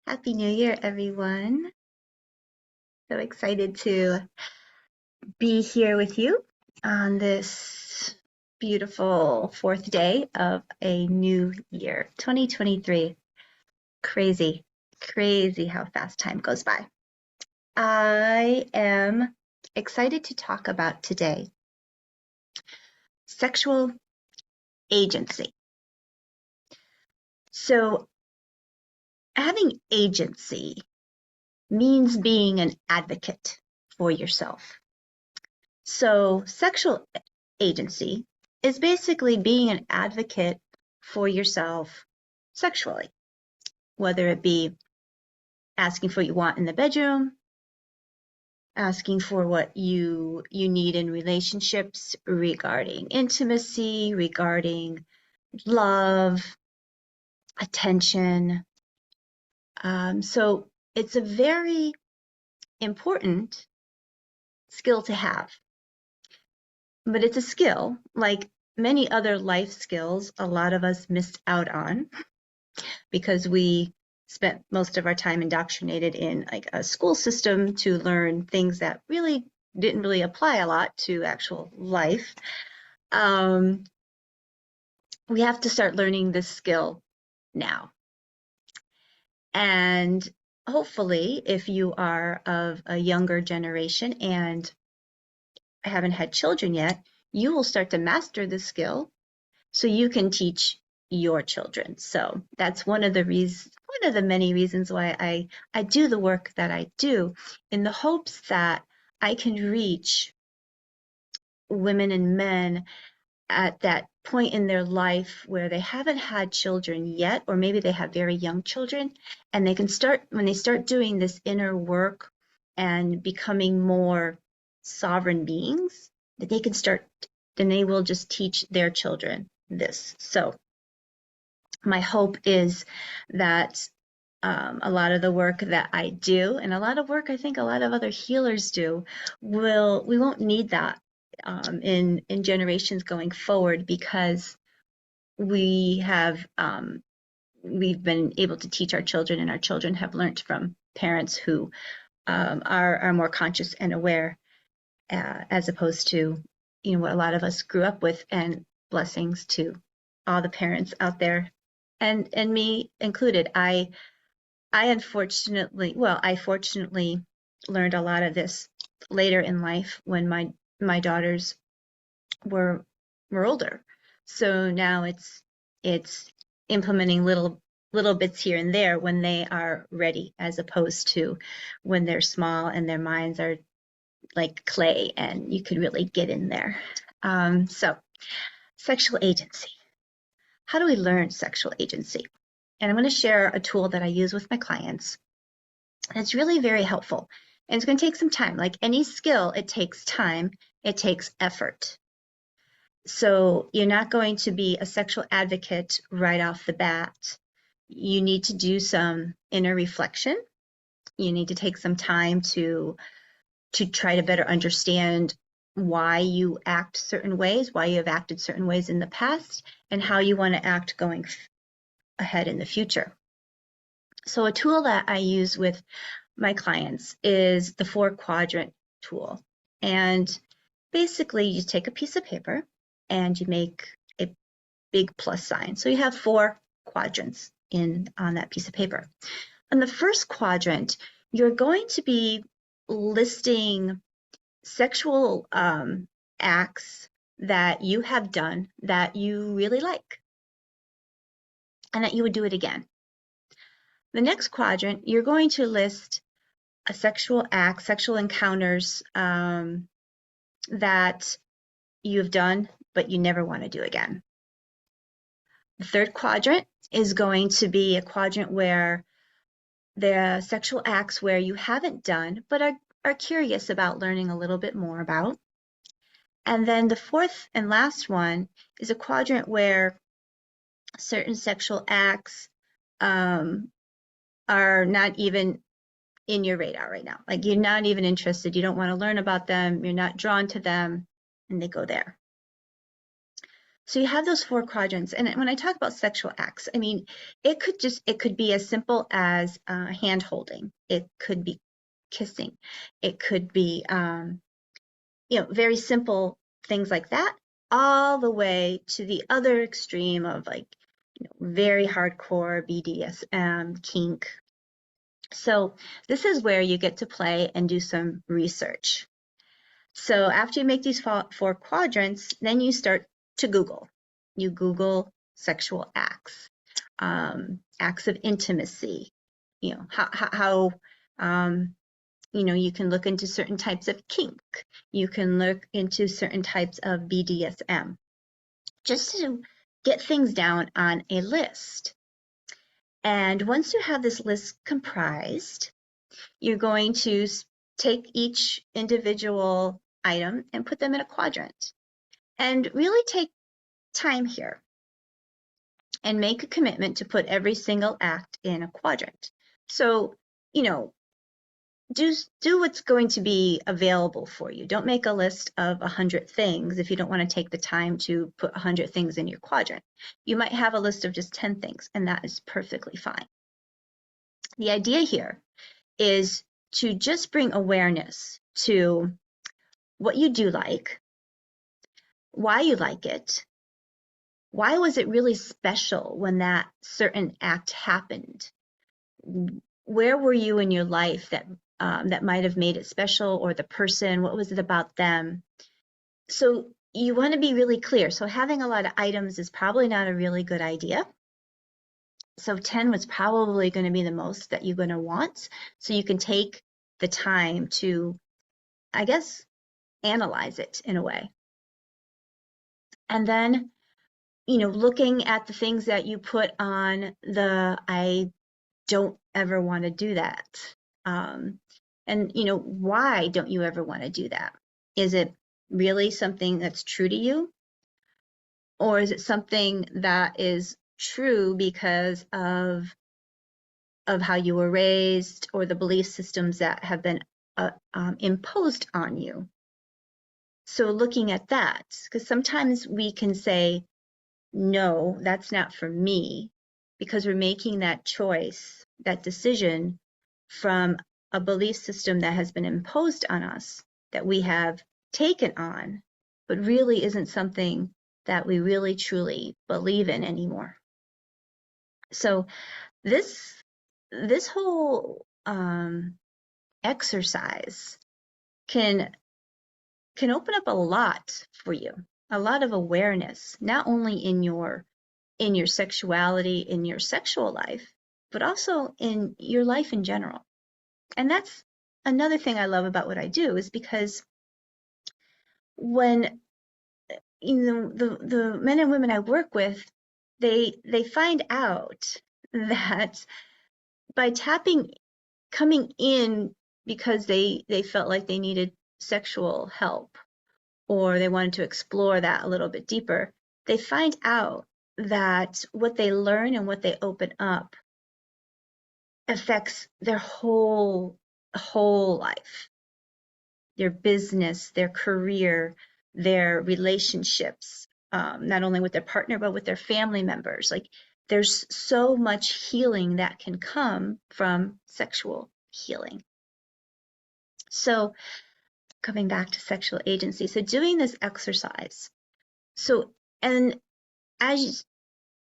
Happy New Year, everyone. So excited to be here with you on this beautiful fourth day of a new year, 2023. Crazy, crazy how fast time goes by. I am excited to talk about today sexual agency. So, having agency means being an advocate for yourself. So, sexual agency is basically being an advocate for yourself sexually, whether it be asking for what you want in the bedroom, asking for what you need in relationships regarding intimacy, regarding love, attention. So it's a very important skill to have. But it's a skill, like many other life skills, a lot of us missed out on because we spent most of our time indoctrinated in like a school system to learn things that really didn't really apply a lot to actual life. We have to start learning this skill now. And hopefully, if you are of a younger generation and haven't had children yet, you will start to master this skill so you can teach your children. So that's one of the many reasons why I do the work that I do, in the hopes that I can reach women and men at that point in their life where they haven't had children yet, or maybe they have very young children, and they can start, when they start doing this inner work and becoming more sovereign beings, that they can start, then they will just teach their children this. So my hope is that a lot of the work that I do, and a lot of work I think a lot of other healers do, we won't need that in generations going forward, because we've been able to teach our children, and our children have learned from parents who are more conscious and aware, as opposed to what a lot of us grew up with. And blessings to all the parents out there, and me included. I fortunately learned a lot of this later in life when my daughters were older. So now it's implementing little bits here and there when they are ready, as opposed to when they're small and their minds are like clay and you could really get in there. So sexual agency. How do we learn sexual agency? And I'm going to share a tool that I use with my clients. It's really very helpful. And it's going to take some time. Like any skill, it takes time, it takes effort. So you're not going to be a sexual advocate right off the bat. You need to do some inner reflection. You need to take some time to try to better understand why you act certain ways, why you have acted certain ways in the past, and how you want to act going ahead in the future. So a tool that I use with my clients is the 4-quadrant tool. And basically you take a piece of paper and you make a big plus sign. So you have 4 quadrants on that piece of paper. On the first quadrant, you're going to be listing sexual acts that you have done that you really like and that you would do it again. The next quadrant, you're going to list a sexual act, sexual encounters that you've done but you never want to do again. The third quadrant is going to be a quadrant where the sexual acts where you haven't done but are curious about learning a little bit more about. And then the fourth and last one is a quadrant where certain sexual acts are not even in your radar right now. Like you're not even interested, you don't want to learn about them, you're not drawn to them, and they go there. So you have those 4 quadrants. And when I talk about sexual acts, I mean, it could be as simple as hand holding. It could be kissing. It could be, very simple things like that, all the way to the other extreme of like, very hardcore BDSM, kink. So this is where you get to play and do some research. So after you make these 4 quadrants, then you start to Google. You Google sexual acts, acts of intimacy, how you can look into certain types of kink. You can look into certain types of BDSM, just to get things down on a list. And once you have this list comprised, you're going to take each individual item and put them in a quadrant. And really take time here and make a commitment to put every single act in a quadrant. So, do what's going to be available for you. Don't make a list of 100 things if you don't want to take the time to put 100 things in your quadrant. You might have a list of just 10 things, and that is perfectly fine. The idea here is to just bring awareness to what you do like, why you like it, why was it really special when that certain act happened? Where were you in your life that might have made it special, or the person, what was it about them? So you want to be really clear. So having a lot of items is probably not a really good idea. So 10 was probably going to be the most that you're going to want. So you can take the time to, I guess, analyze it in a way. And then, looking at the things that you put on the I don't ever want to do that. And why don't you ever want to do that? Is it really something that's true to you? Or is it something that is true because of how you were raised, or the belief systems that have been imposed on you? So looking at that, because sometimes we can say, no, that's not for me, because we're making that choice, that decision from a belief system that has been imposed on us, that we have taken on, but really isn't something that we really truly believe in anymore. So this whole exercise can open up a lot for you, a lot of awareness, not only in your sexuality, in your sexual life, but also in your life in general. And that's another thing I love about what I do, is because when the men and women I work with, they find out that by coming in because they felt like they needed sexual help, or they wanted to explore that a little bit deeper, they find out that what they learn and what they open up affects their whole life, their business, their career, their relationships, not only with their partner, but with their family members. Like, there's so much healing that can come from sexual healing. So coming back to sexual agency, so doing this exercise. So, and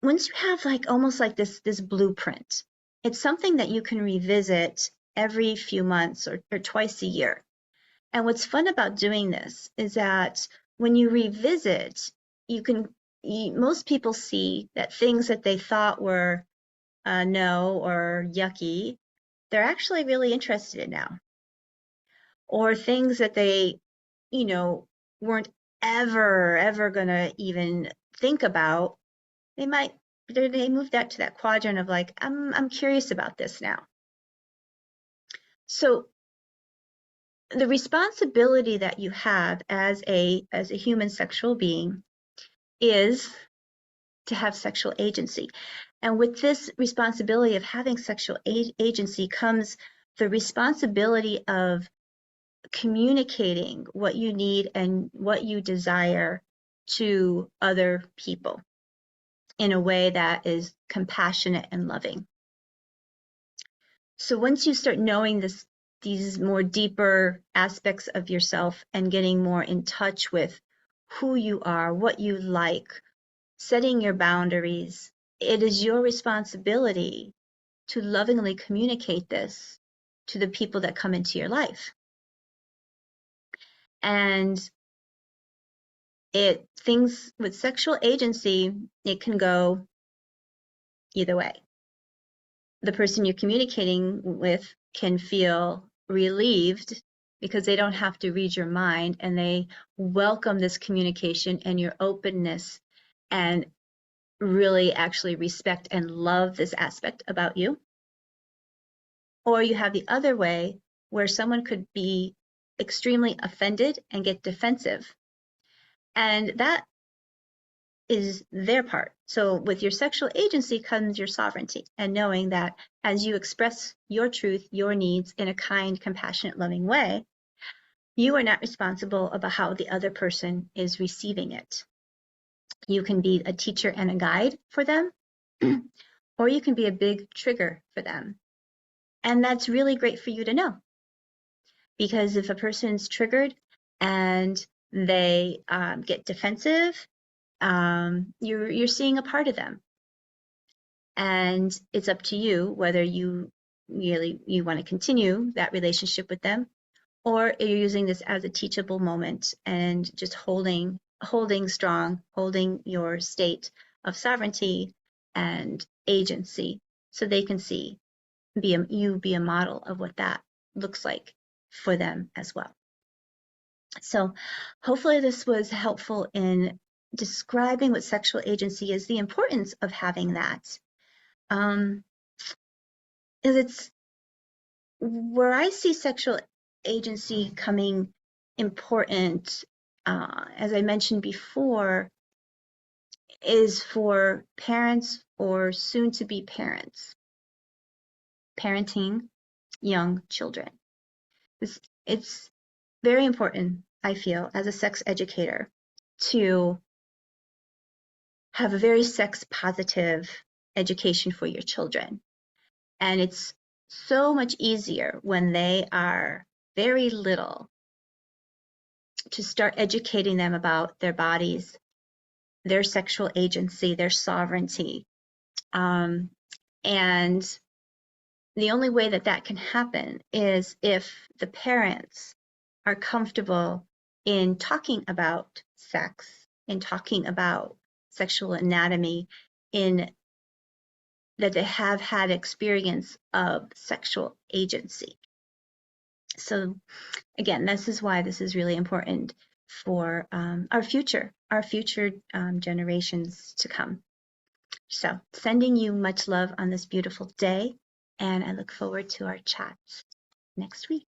once you have almost like this blueprint, it's something that you can revisit every few months or twice a year. And what's fun about doing this is that when you revisit, most people see that things that they thought were no or yucky, they're actually really interested in now. Or things that they, weren't ever gonna even think about, they move that to that quadrant of like, I'm curious about this now. So the responsibility that you have as a human sexual being is to have sexual agency. And with this responsibility of having sexual agency comes the responsibility of communicating what you need and what you desire to other people in a way that is compassionate and loving. So once you start knowing these more deeper aspects of yourself and getting more in touch with who you are, what you like, setting your boundaries, it is your responsibility to lovingly communicate this to the people that come into your life. And things with sexual agency, it can go either way. The person you're communicating with can feel relieved because they don't have to read your mind, and they welcome this communication and your openness and really actually respect and love this aspect about you. Or you have the other way where someone could be extremely offended and get defensive. And that is their part. So with your sexual agency comes your sovereignty, and knowing that as you express your truth, your needs in a kind, compassionate, loving way, you are not responsible about how the other person is receiving it. You can be a teacher and a guide for them, or you can be a big trigger for them. And that's really great for you to know. Because if a person's triggered and they get defensive, you're seeing a part of them, and it's up to you whether you want to continue that relationship with them, or you're using this as a teachable moment and just holding strong, holding your state of sovereignty and agency, so they can see, you be a model of what that looks like for them as well. So hopefully this was helpful in describing what sexual agency is, the importance of having that. Is it's where I see sexual agency coming important, as I mentioned before, is for parents or soon to be parents parenting young children. It's very important, I feel, as a sex educator, to have a very sex positive education for your children. And it's so much easier when they are very little to start educating them about their bodies, their sexual agency, their sovereignty. And the only way that that can happen is if the parents are comfortable in talking about sex, in talking about sexual anatomy, in that they have had experience of sexual agency. So again, this is why this is really important for our future generations to come. So sending you much love on this beautiful day, and I look forward to our chats next week.